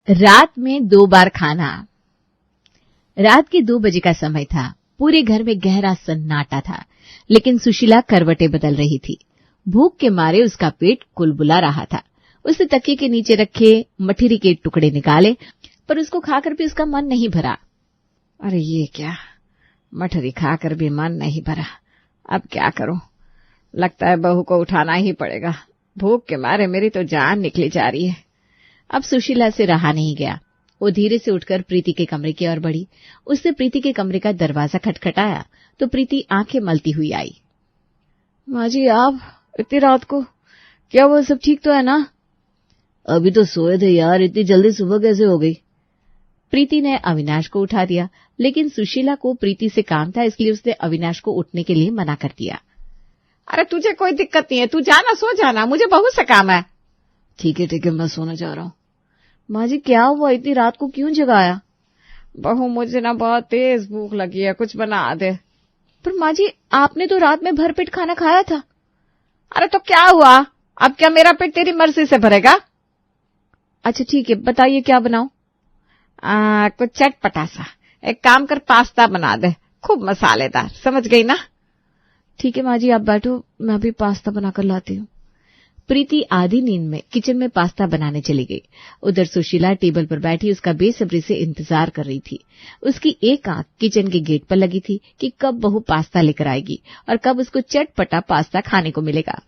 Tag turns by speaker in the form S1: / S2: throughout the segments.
S1: रात में 2 बार खाना। रात के 2 बजे का समय था। पूरे घर में गहरा सन्नाटा था, लेकिन सुशीला करवटें बदल रही थी। भूख के मारे उसका पेट कुलबुला रहा था। उसने तकिए के नीचे रखे मठरी के टुकड़े निकाले, पर उसको खाकर भी उसका मन नहीं भरा। अरे ये क्या, मठरी खाकर भी मन नहीं भरा। अब क्या करूं? लगता है बहू को उठाना ही पड़ेगा। भूख के मारे मेरी तो जान निकली जा रही है। अब सुशीला से रहा नहीं गया। वो धीरे से उठकर प्रीति के कमरे की ओर बढ़ी। उसने प्रीति के कमरे का दरवाजा खटखटाया तो प्रीति आंखें मलती हुई आई। माँ जी, आप इतनी रात को? क्या वो सब ठीक तो है ना? अभी तो सोए थे यार, इतनी जल्दी सुबह कैसे हो गई? प्रीति ने अविनाश को उठा दिया, लेकिन सुशीला को प्रीति से काम था, इसलिए उसने अविनाश को उठने के लिए मना कर दिया। अरे तुझे कोई दिक्कत नहीं है, तू जाना, सो जाना, मुझे बहुत से काम है। ठीक है, मैं सोने जा रहा हूँ। माँ जी, क्या हुआ, इतनी रात को क्यों जगाया? बहू, मुझे ना बहुत तेज भूख लगी है, कुछ बना दे। पर माँ जी, आपने तो रात में भरपेट खाना खाया था। अरे तो क्या हुआ, अब क्या मेरा पेट तेरी मर्जी से भरेगा? अच्छा ठीक है, बताइए क्या बनाऊं? कुछ चटपटा सा। एक काम कर, पास्ता बना दे, खूब मसालेदार, समझ गई ना? ठीक है माँ जी, आप बैठो, मैं अभी पास्ता बनाकर लाती हूँ। प्रीति आधी नींद में किचन में पास्ता बनाने चली गई। उधर सुशीला टेबल पर बैठी उसका बेसब्री से इंतजार कर रही थी। उसकी एक आंख किचन के गेट पर लगी थी कि कब बहू पास्ता लेकर आएगी और कब उसको चटपटा पास्ता खाने को मिलेगा।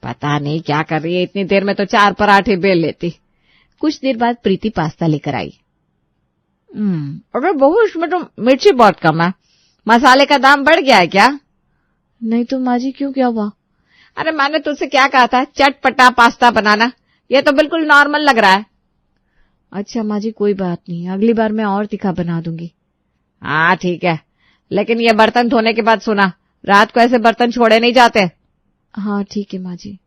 S1: पता नहीं क्या कर रही है, इतनी देर में तो 4 पराठे बेल लेती। कुछ देर बाद प्रीति पास्ता लेकर आई। अरे बहू, इसमें तो मिर्ची बहुत कम है, मसाले का दाम बढ़ गया है क्या? नहीं तो माँ जी, क्यों, क्या हुआ? अरे मैंने तुझसे क्या कहा था, चटपटा पास्ता बनाना, ये तो बिल्कुल नॉर्मल लग रहा है। अच्छा माँ जी, कोई बात नहीं, अगली बार मैं और तीखा बना दूंगी। हाँ ठीक है, लेकिन ये बर्तन धोने के बाद सुना, रात को ऐसे बर्तन छोड़े नहीं जाते। हाँ ठीक है माँ जी।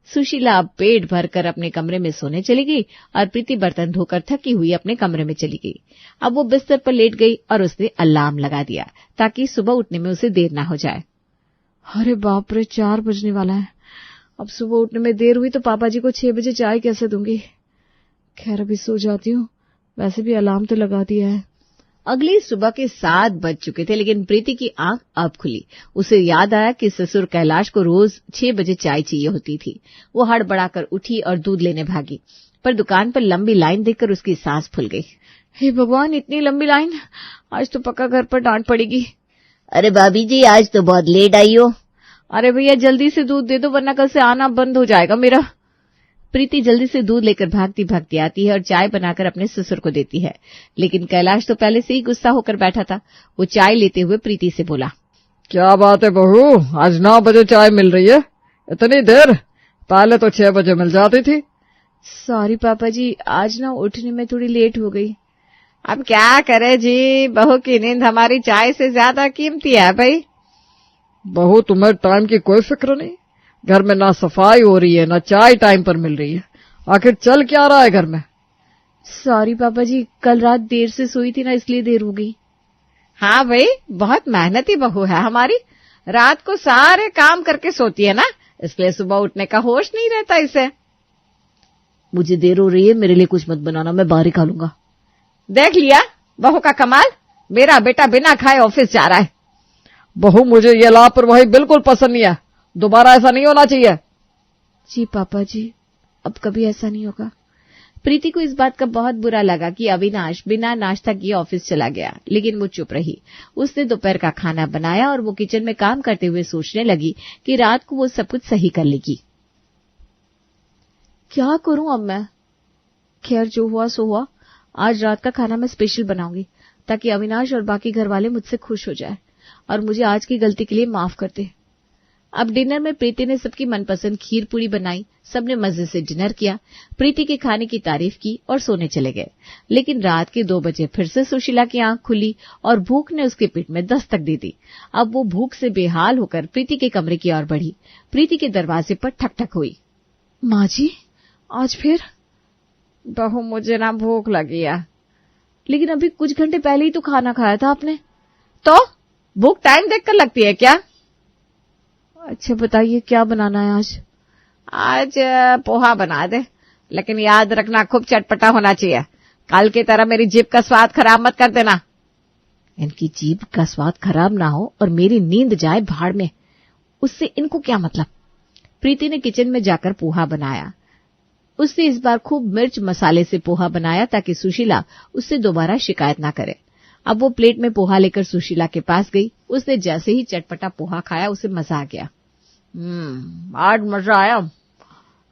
S1: सुशीला अब पेट भरकर अपने कमरे में सोने चली गई और प्रीति बर्तन धोकर थकी हुई अपने कमरे में चली गई। अब वो बिस्तर पर लेट गई और उसने अलार्म लगा दिया ताकि सुबह उठने में उसे देर ना हो जाए। अरे बाप रे, 4 बजने वाला है। अब सुबह उठने में देर हुई तो पापा जी को 6 बजे चाय कैसे दूंगी? खैर अभी सो जाती हूँ, वैसे भी अलार्म तो लगा दिया है। अगली सुबह के 7 बज चुके थे, लेकिन प्रीति की आंख अब खुली। उसे याद आया कि ससुर कैलाश को रोज 6 बजे चाय चाहिए होती थी। वो हड़बड़ाकर उठी और दूध लेने भागी, पर दुकान पर लंबी लाइन देखकर उसकी सांस फूल गई। हे भगवान, इतनी लंबी लाइन, आज तो पक्का घर पर डांट पड़ेगी। अरे भाभी जी, आज तो बहुत लेट आई हो। अरे भैया, जल्दी से दूध दे दो वरना कल से आना बंद हो जाएगा मेरा। प्रीति जल्दी से दूध लेकर भागती भागती आती है और चाय बनाकर अपने ससुर को देती है, लेकिन कैलाश तो पहले से ही गुस्सा होकर बैठा था। वो चाय लेते हुए प्रीति से बोला, क्या बात है बहू, आज 9 बजे चाय मिल रही है? इतनी देर, पहले तो 6 बजे मिल जाती थी। सॉरी पापा जी, आज ना उठने में थोड़ी लेट हो गई। अब क्या करे जी, बहू की नींद हमारी चाय से ज्यादा कीमती है भाई। बहू, तुम्हें टाइम की कोई फिक्र नहीं, घर में ना सफाई हो रही है ना चाय टाइम पर मिल रही है, आखिर चल क्या रहा है घर में? सॉरी पापा जी, कल रात देर से सोई थी ना, इसलिए देर हो गई। हाँ भाई, बहुत मेहनती बहू है हमारी, रात को सारे काम करके सोती है ना, इसलिए सुबह उठने का होश नहीं रहता इसे। मुझे देर हो रही है, मेरे लिए कुछ मत बनाना, मैं बाहर ही खा लूंगा। देख लिया बहू का कमाल, मेरा बेटा बिना खाए ऑफिस जा रहा है। बहू, मुझे ये लापरवाही बिल्कुल पसंद नहीं है, दोबारा ऐसा नहीं होना चाहिए। जी पापा जी, अब कभी ऐसा नहीं होगा। प्रीति को इस बात का बहुत बुरा लगा कि अविनाश बिना नाश्ता किए ऑफिस चला गया, लेकिन वो चुप रही। उसने दोपहर का खाना बनाया और वो किचन में काम करते हुए सोचने लगी कि रात को वो सब कुछ सही कर लेगी। क्या करूं अब मैं? खैर जो हुआ सो हुआ, आज रात का खाना मैं स्पेशल बनाऊंगी ताकि अविनाश और बाकी घर वाले मुझसे खुश हो जाए और मुझे आज की गलती के लिए माफ कर दे। अब डिनर में प्रीति ने सबकी मनपसंद खीर पूरी बनाई। सबने मजे से डिनर किया, प्रीति के खाने की तारीफ की और सोने चले गए। लेकिन रात के 2 बजे फिर से सुशीला की आंख खुली और भूख ने उसके पेट में दस्तक दे दी। अब वो भूख से बेहाल होकर प्रीति के कमरे की ओर बढ़ी। प्रीति के दरवाजे पर ठक ठक हुई। माँ जी, आज फिर? बहू, मुझे ना भूख लगी है। लेकिन अभी कुछ घंटे पहले ही तो खाना खाया था आपने। तो भूख टाइम देखकर लगती है क्या? अच्छा बताइए, क्या बनाना है आज? आज पोहा बना दे, लेकिन याद रखना खूब चटपटा होना चाहिए, कल की तरह मेरी जीभ का स्वाद खराब मत कर देना। इनकी जीभ का स्वाद खराब ना हो और मेरी नींद जाए भाड़ में, उससे इनको क्या मतलब। प्रीति ने किचन में जाकर पोहा बनाया। उसने इस बार खूब मिर्च मसाले से पोहा बनाया ताकि सुशीला उससे दोबारा शिकायत ना करे। अब वो प्लेट में पोहा लेकर सुशीला के पास गई। उसने जैसे ही चटपटा पोहा खाया उसे मजा आ गया। आज मजा आया,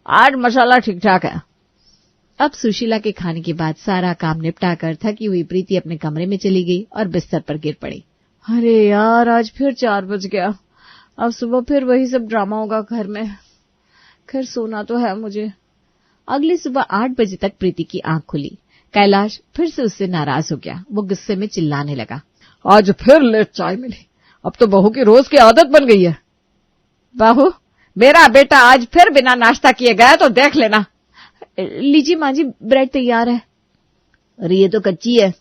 S1: आज मसाला ठीक ठाक है। अब सुशीला के खाने के बाद सारा काम निपटा कर थकी हुई प्रीति अपने कमरे में चली गई और बिस्तर पर गिर पड़ी। अरे यार, आज फिर 4 बज गया। अब सुबह फिर वही सब ड्रामा होगा घर में। खैर सोना तो है मुझे। अगली सुबह 8 बजे तक प्रीति की आंख खुली। कैलाश फिर से उससे नाराज हो गया। वो गुस्से में चिल्लाने लगा, आज फिर लेट चाय मिली। अब तो बहू की रोज की आदत बन गई है। बहू, मेरा बेटा आज फिर बिना नाश्ता किए गया तो देख लेना। लीजिए माँ जी, ब्रेड तैयार है। अरे ये तो कच्ची है।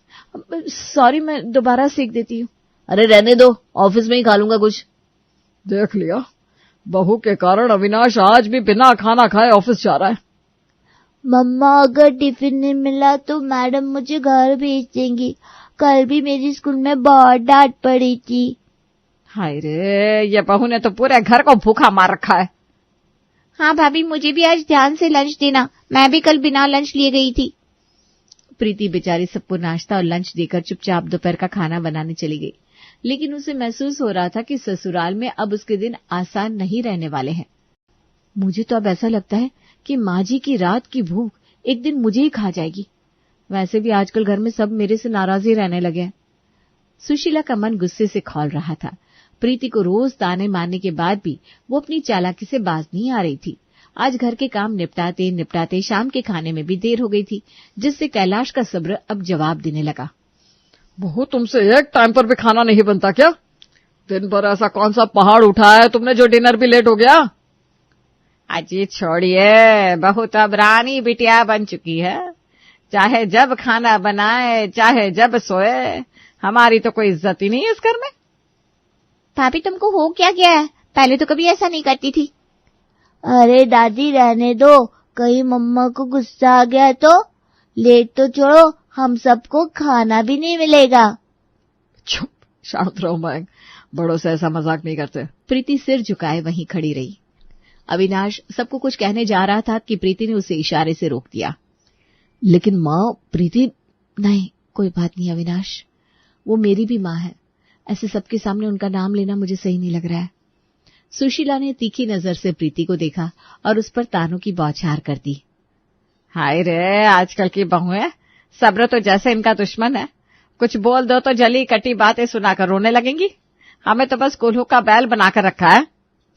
S1: सॉरी, मैं दोबारा सेक देती हूँ। अरे रहने दो, ऑफिस में ही खा लूंगा कुछ। देख लिया, बहू के कारण अविनाश आज भी बिना खाना खाए ऑफिस जा रहा है।
S2: मम्मा, अगर टिफिन नहीं मिला तो मैडम मुझे घर भेज देंगी। कल भी मेरी स्कूल में बहुत डांट पड़ी थी।
S1: हाय रे, ये बहू ने तो पूरे घर को भूखा मार रखा है।
S2: हाँ भाभी, मुझे भी आज ध्यान से लंच देना। मैं भी कल बिना लंच लिए गई थी।
S1: प्रीति बेचारी सबको नाश्ता और लंच देकर चुपचाप दोपहर का खाना बनाने चली गई। लेकिन उसे महसूस हो रहा था कि ससुराल में अब उसके दिन आसान नहीं रहने वाले हैं। मुझे तो अब ऐसा लगता है कि माँ जी की रात की भूख एक दिन मुझे ही खा जाएगी। वैसे भी आजकल घर में सब मेरे से नाराज ही रहने लगे हैं। सुशीला का मन गुस्से से खौल रहा था। प्रीति को रोज ताने मारने के बाद भी वो अपनी चालाकी से बाज नहीं आ रही थी। आज घर के काम निपटाते निपटाते शाम के खाने में भी देर हो गई थी, जिससे कैलाश का सब्र अब जवाब देने लगा। बहू, तुमसे एक टाइम पर भी खाना नहीं बनता क्या? दिन भर ऐसा कौन सा पहाड़ उठाया है तुमने जो डिनर भी लेट हो गया? अजी छोड़िए, बहू तो अब रानी बिटिया बन चुकी है। चाहे जब खाना बनाए, चाहे जब सोए, हमारी तो कोई इज्जत ही नहीं है इस घर में।
S2: भाभी, तुमको हो क्या गया है? पहले तो कभी ऐसा नहीं करती थी। अरे दादी, रहने दो, कहीं मम्मा को गुस्सा आ गया तो। लेट तो छोड़ो, हम सबको खाना भी नहीं मिलेगा।
S1: चुप, शांत रहो मैंग, बड़ों से ऐसा मजाक नहीं करते। प्रीति सिर झुकाए वहीं खड़ी रही। अविनाश सबको कुछ कहने जा रहा था कि प्रीति ने उसे इशारे से रोक दिया। लेकिन माँ, प्रीति। नहीं, कोई बात नहीं अविनाश, वो मेरी भी माँ है। ऐसे सबके सामने उनका नाम लेना मुझे सही नहीं लग रहा है। सुशीला ने तीखी नजर से प्रीति को देखा और उस पर तानों की बौछार कर दी। हाय रे, आजकल की बहुएं, सब्र तो जैसे इनका दुश्मन है। कुछ बोल दो तो जली कटी बातें सुनाकर रोने लगेंगी। हमें तो बस कोल्हू का बैल बनाकर रखा है।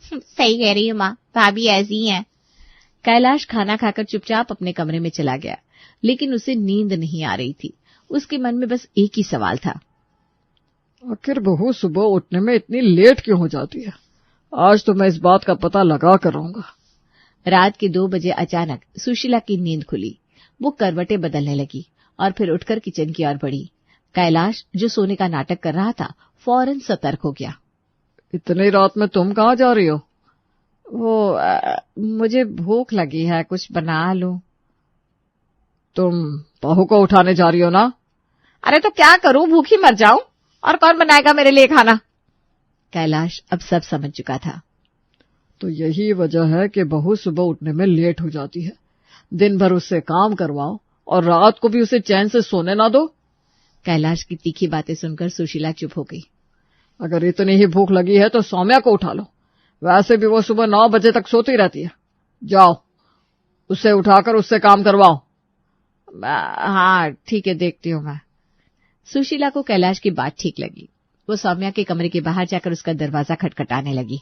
S2: सही कह रही है माँ, भाभी ऐसी है।
S1: कैलाश खाना खाकर चुपचाप अपने कमरे में चला गया, लेकिन उसे नींद नहीं आ रही थी। उसके मन में बस एक ही सवाल था, आखिर बहू सुबह उठने में इतनी लेट क्यों हो जाती है? आज तो मैं इस बात का पता लगा कर रहूंगा। रात के 2 बजे अचानक सुशीला की नींद खुली। वो करवटें बदलने लगी और फिर उठकर किचन की ओर बढ़ी। कैलाश, जो सोने का नाटक कर रहा था, फौरन सतर्क हो गया। इतनी रात में तुम कहाँ जा रही हो? मुझे भूख लगी है, कुछ बना लूं। तुम बहू को उठाने जा रही हो ना? अरे तो क्या करूं, भूखी मर जाऊं, और कौन बनाएगा मेरे लिए खाना? कैलाश अब सब समझ चुका था। तो यही वजह है कि बहू सुबह उठने में लेट हो जाती है। दिन भर उससे काम करवाओ और रात को भी उसे चैन से सोने ना दो। कैलाश की तीखी बातें सुनकर सुशीला चुप हो गई। अगर इतनी ही भूख लगी है तो सौम्या को उठा लो। वैसे भी वो सुबह 9 बजे तक सोती रहती है। जाओ, उससे उठाकर उससे काम करवाओ। हाँ ठीक है, देखती हूँ मैं। सुशीला को कैलाश की बात ठीक लगी। वो सौम्या के कमरे के बाहर जाकर उसका दरवाजा खटखटाने लगी।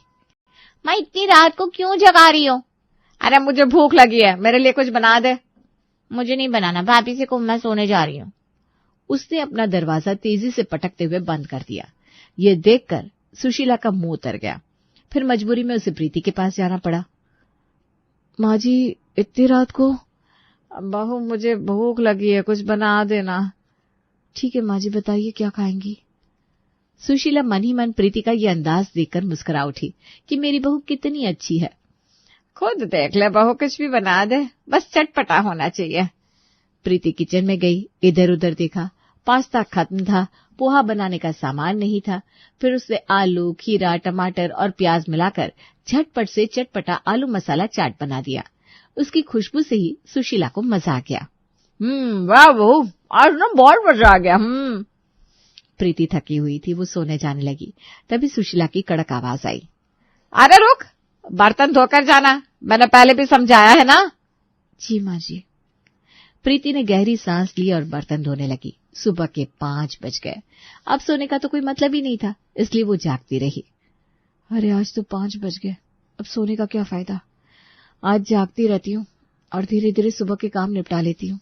S2: मैं इतनी रात को क्यों जगा रही हो?
S1: अरे मुझे भूख लगी है, मेरे लिए कुछ बना दे।
S2: मुझे नहीं बनाना, भाभी से को मैं सोने जा रही हूँ।
S1: उसने अपना दरवाजा तेजी से पटकते हुए बंद कर दिया। ये देखकर सुशीला का मुंह उतर गया। फिर मजबूरी में उसे प्रीति के पास जाना पड़ा। माँ जी, इतनी रात को? बहू, मुझे भूख लगी है, कुछ बना देना। ठीक है माँ जी, बताइए क्या खाएंगी? सुशीला मन ही मन प्रीति का ये अंदाज देखकर मुस्कुरा उठी कि मेरी बहू कितनी अच्छी है। खुद देख ले बहू, कुछ भी बना दे, बस चटपटा होना चाहिए। प्रीति किचन में गई, इधर उधर देखा, पास्ता खत्म था, पोहा बनाने का सामान नहीं था। फिर उसने आलू, खीरा, टमाटर और प्याज मिलाकर झटपट से चटपटा आलू मसाला चाट बना दिया। उसकी खुशबू से ही सुशीला को मजा आ गया। वाह बहू, आज ना बहुत मजा आ गया। प्रीति थकी हुई थी, वो सोने जाने लगी। तभी सुशीला की कड़क आवाज आई, अरे रुक, बर्तन धोकर जाना, मैंने पहले भी समझाया है ना। जी माँ जी। प्रीति ने गहरी सांस ली और बर्तन धोने लगी। सुबह के 5 बज गए। अब सोने का तो कोई मतलब ही नहीं था, इसलिए वो जागती रही। अरे आज तो 5 बज गए, अब सोने का क्या फायदा। आज जागती रहती हूँ और धीरे धीरे सुबह के काम निपटा लेती हूँ।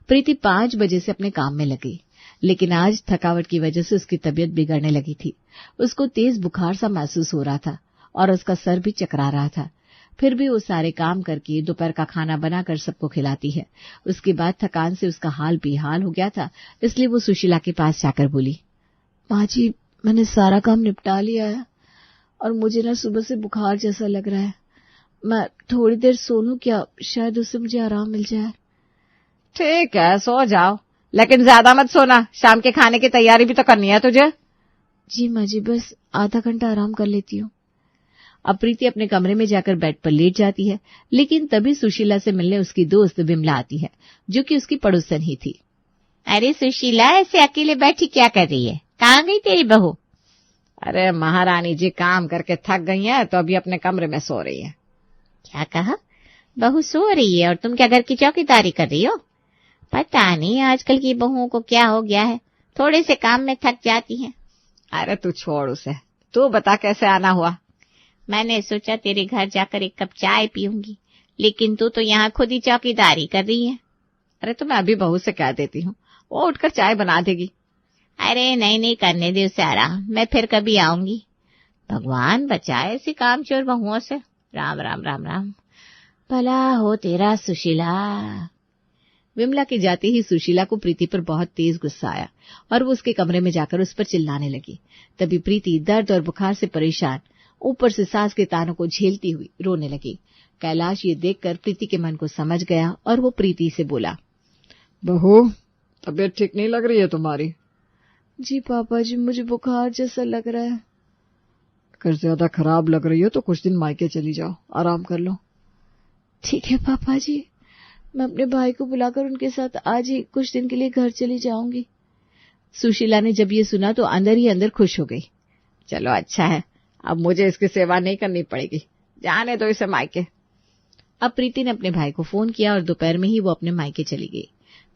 S1: प्रीति 5 बजे से अपने काम में लगी, लेकिन आज थकावट की वजह से उसकी तबीयत बिगड़ने लगी थी। उसको तेज बुखार सा महसूस हो रहा था और उसका सर भी चकरा रहा था। फिर भी वो सारे काम करके दोपहर का खाना बनाकर सबको खिलाती है। उसके बाद थकान से उसका हाल बेहाल हो गया था, इसलिए वो सुशीला के पास जाकर बोली, माँ जी, मैंने सारा काम निपटा लिया है और मुझे ना सुबह से बुखार जैसा लग रहा है। मैं थोड़ी देर सो लूं क्या? शायद उससे मुझे आराम मिल जाए। ठीक है, सो जाओ, लेकिन ज्यादा मत सोना, शाम के खाने की तैयारी भी तो करनी है तुझे। जी माँ जी, बस आधा घंटा आराम कर लेती हूँ। अब प्रीति अपने कमरे में जाकर बेड पर लेट जाती है, लेकिन तभी सुशीला से मिलने उसकी दोस्त विमला आती है, जो कि उसकी पड़ोसन ही थी।
S2: अरे सुशीला, ऐसे अकेले बैठी क्या कर रही है? कहाँ गई तेरी बहू?
S1: अरे महारानी जी काम करके थक गई है, तो अभी अपने कमरे में सो रही है।
S2: क्या कहा? बहू सो रही है और तुम क्या घर की चौकीदारी कर रही हो? पता नहीं आजकल की बहुओं को क्या हो गया है, थोड़े से काम में थक जाती हैं।
S1: अरे तू छोड़ उसे, तू बता कैसे आना हुआ?
S2: मैंने सोचा तेरे घर जाकर एक कप चाय पीऊंगी, लेकिन तू तो यहाँ खुद ही चौकीदारी कर रही है।
S1: अरे तो मैं अभी बहू से कह देती हूँ, वो उठकर चाय बना देगी।
S2: अरे नहीं, करने दे उसे आराम, मैं फिर कभी आऊंगी। भगवान बचाए ऐसी कामचोर बहुओं से। राम राम राम राम। भला हो तेरा सुशीला।
S1: विमला के जाते ही सुशीला को प्रीति पर बहुत तेज गुस्सा आया और वो उसके कमरे में जाकर उस पर चिल्लाने लगी। तभी प्रीति दर्द और बुखार से परेशान ऊपर से सास के तानों को झेलती हुई रोने लगी। कैलाश ये देखकर प्रीति के मन को समझ गया और वो प्रीति से बोला, बहू, तबीयत ठीक नहीं लग रही है तुम्हारी? जी पापा जी, मुझे बुखार जैसा लग रहा है। अगर ज्यादा खराब लग रही हो तो कुछ दिन मायके चली जाओ, आराम कर लो। ठीक है पापा जी, मैं अपने भाई को बुलाकर उनके साथ आज ही कुछ दिन के लिए घर चली जाऊंगी। सुशीला ने जब ये सुना तो अंदर ही अंदर खुश हो गई। चलो अच्छा है, अब मुझे इसकी सेवा नहीं करनी पड़ेगी, जाने दो इसे मायके। अब प्रीति ने अपने भाई को फोन किया और दोपहर में ही वो अपने मायके चली गई।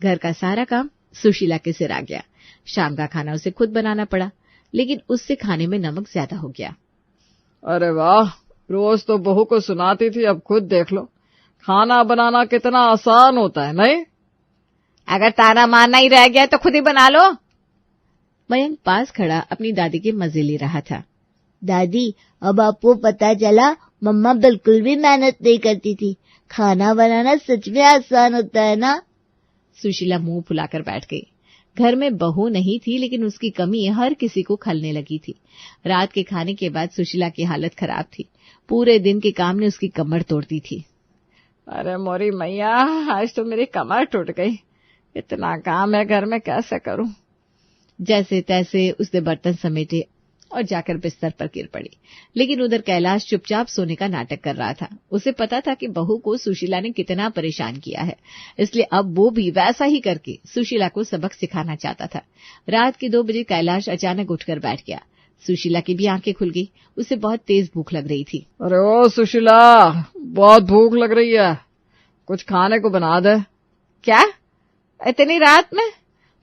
S1: घर का सारा काम सुशीला के सिर आ गया। शाम का खाना उसे खुद बनाना पड़ा, लेकिन उससे खाने में नमक ज्यादा हो गया। अरे वाह, रोज तो बहू को सुनाती थी, अब खुद देख लो, खाना बनाना कितना आसान होता है, नहीं? अगर ताना मारना ही रह गया तो खुद ही बना लो। मयंक पास खड़ा अपनी दादी के मजे ले रहा था।
S2: दादी, अब आपको पता चला मम्मा बिल्कुल भी मेहनत नहीं करती थी। खाना बनाना सच में आसान होता है ना?
S1: सुशीला मुंह फुलाकर बैठ गई। घर में बहू नहीं थी, लेकिन उसकी कमी हर किसी को खलने लगी थी। रात के खाने के बाद सुशीला की हालत खराब थी। पूरे दिन के काम ने उसकी कमर तोड़ दी थी। अरे मोरी मैया, आज तो मेरी कमर टूट गई, इतना काम है घर में, कैसे करूं? जैसे तैसे उसने बर्तन समेटे और जाकर बिस्तर पर गिर पड़ी। लेकिन उधर कैलाश चुपचाप सोने का नाटक कर रहा था। उसे पता था कि बहू को सुशीला ने कितना परेशान किया है, इसलिए अब वो भी वैसा ही करके सुशीला को सबक सिखाना चाहता था। रात के 2 बजे कैलाश अचानक उठकर बैठ गया। सुशीला की भी आंखें खुल गई। उसे बहुत तेज भूख लग रही थी। अरे ओ सुशीला, बहुत भूख लग रही है, कुछ खाने को बना दे। क्या इतनी रात में?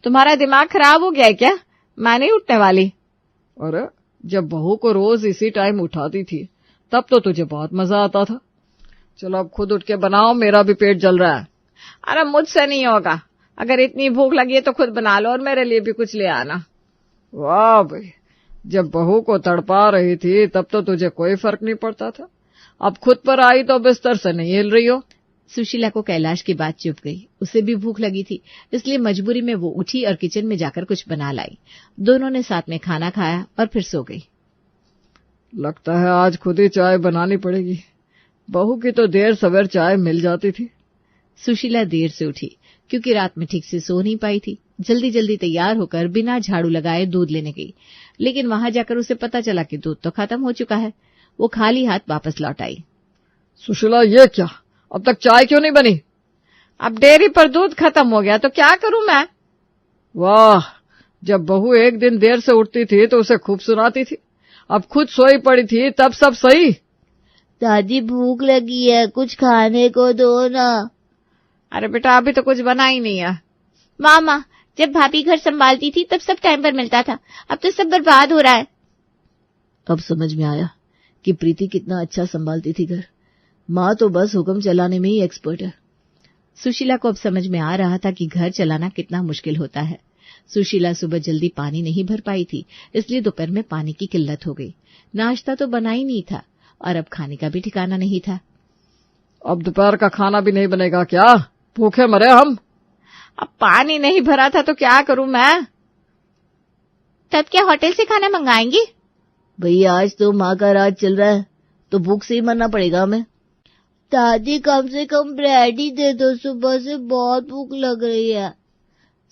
S1: तुम्हारा दिमाग खराब हो गया है क्या? मैं नहीं उठने वाली। अरे जब बहू को रोज इसी टाइम उठाती थी तब तो तुझे बहुत मजा आता था। चलो अब खुद उठ के बनाओ, मेरा भी पेट जल रहा है। अरे मुझसे नहीं होगा, अगर इतनी भूख लगी है तो खुद बना लो और मेरे लिए भी कुछ ले आना। वाह भाई, जब बहू को तड़पा रही थी तब तो तुझे कोई फर्क नहीं पड़ता था, अब खुद पर आई तो बिस्तर से नहीं हिल रही हो। सुशीला को कैलाश की बात चुप गई। उसे भी भूख लगी थी, इसलिए मजबूरी में वो उठी और किचन में जाकर कुछ बना लाई। दोनों ने साथ में खाना खाया और फिर सो गई। लगता है आज खुद ही चाय बनानी पड़ेगी, बहू की तो देर सवेर चाय मिल जाती थी, सुशीला देर से उठी क्योंकि रात में ठीक से सो नहीं पाई थी। जल्दी जल्दी तैयार होकर बिना झाड़ू लगाए दूध लेने गई, लेकिन वहां जाकर उसे पता चला कि दूध तो खत्म हो चुका है। वो खाली हाथ वापस लौट आई।
S3: सुशीला, ये क्या, अब तक चाय क्यों नहीं बनी?
S1: अब डेयरी पर दूध खत्म हो गया तो क्या करूं मैं?
S3: वाह, जब बहू एक दिन देर से उठती थी तो उसे खूब सुनाती थी, अब खुद सोई पड़ी थी तब सब सही।
S2: दादी भूख लगी है, कुछ खाने को दो ना।
S1: अरे बेटा, अभी तो कुछ बना ही नहीं है।
S2: मामा, जब भाभी घर संभालती थी तब सब टाइम पर मिलता था, अब तो सब बर्बाद हो रहा है।
S4: अब समझ में आया कि प्रीति कितना अच्छा संभालती थी घर। माँ तो बस हुक्म चलाने में ही एक्सपर्ट है।
S1: सुशीला को अब समझ में आ रहा था कि घर चलाना कितना मुश्किल होता है। सुशीला सुबह जल्दी पानी नहीं भर पाई थी, इसलिए दोपहर में पानी की किल्लत हो गई। नाश्ता तो बना ही नहीं था और अब खाने का भी ठिकाना नहीं था।
S3: अब दोपहर का खाना भी नहीं बनेगा क्या? भूखे मरे हम।
S1: अब पानी नहीं भरा था तो क्या करूं मैं?
S2: तब क्या होटल से खाना मंगाएंगे?
S4: भैया, आज तो माँ का राज चल रहा है तो भूख से ही मरना पड़ेगा हमें।
S2: दादी, कम से कम ब्रेड ही दे दो, सुबह से बहुत भूख लग रही है।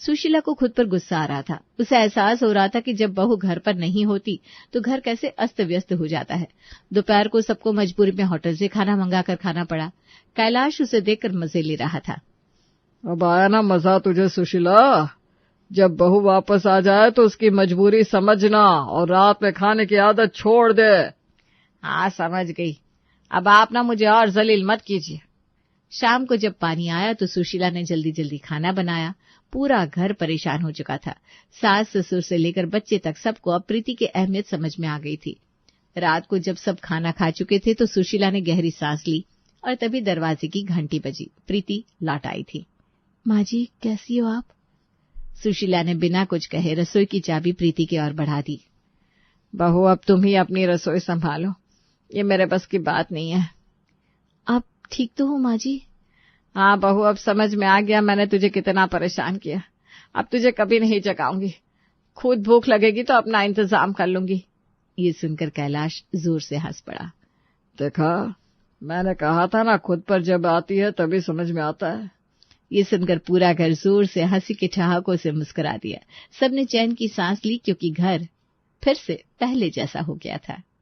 S1: सुशीला को खुद पर गुस्सा आ रहा था। उसे एहसास हो रहा था कि जब बहू घर पर नहीं होती तो घर कैसे अस्त व्यस्त हो जाता है। दोपहर को सबको मजबूरी में होटल से खाना मंगाकर खाना पड़ा। कैलाश उसे देखकर मजे ले रहा था।
S3: अब आया ना मजा तुझे सुशीला? जब बहू वापस आ जाए तो उसकी मजबूरी समझना और रात में खाने की आदत छोड़ दे।
S1: हाँ, समझ गई। अब आप ना मुझे और जलील मत कीजिए। शाम को जब पानी आया तो सुशीला ने जल्दी जल्दी खाना बनाया। पूरा घर परेशान हो चुका था। सास ससुर से लेकर बच्चे तक सबको अब प्रीति की अहमियत समझ में आ गई थी। रात को जब सब खाना खा चुके थे तो सुशीला ने गहरी सांस ली और तभी दरवाजे की घंटी बजी। प्रीति लौट आई थी।
S4: माँ जी, कैसी हो आप?
S1: सुशीला ने बिना कुछ कहे रसोई की चाबी प्रीति की ओर बढ़ा दी। बहू, अब तुम ही अपनी रसोई संभालो, ये मेरे बस की बात नहीं है।
S4: आप ठीक तो हो माँ जी?
S1: हाँ बहू, अब समझ में आ गया मैंने तुझे कितना परेशान किया। अब तुझे कभी नहीं जगाऊंगी। खुद भूख लगेगी तो अपना इंतजाम कर लूंगी। ये सुनकर कैलाश जोर से हंस पड़ा।
S3: देखा, मैंने कहा था ना, खुद पर जब आती है तभी समझ में आता है।
S1: ये सुनकर पूरा घर जोर से हंसी के ठहाकों से मुस्कुरा दिया। सबने चैन की सांस ली क्योंकि घर फिर से पहले जैसा हो गया था।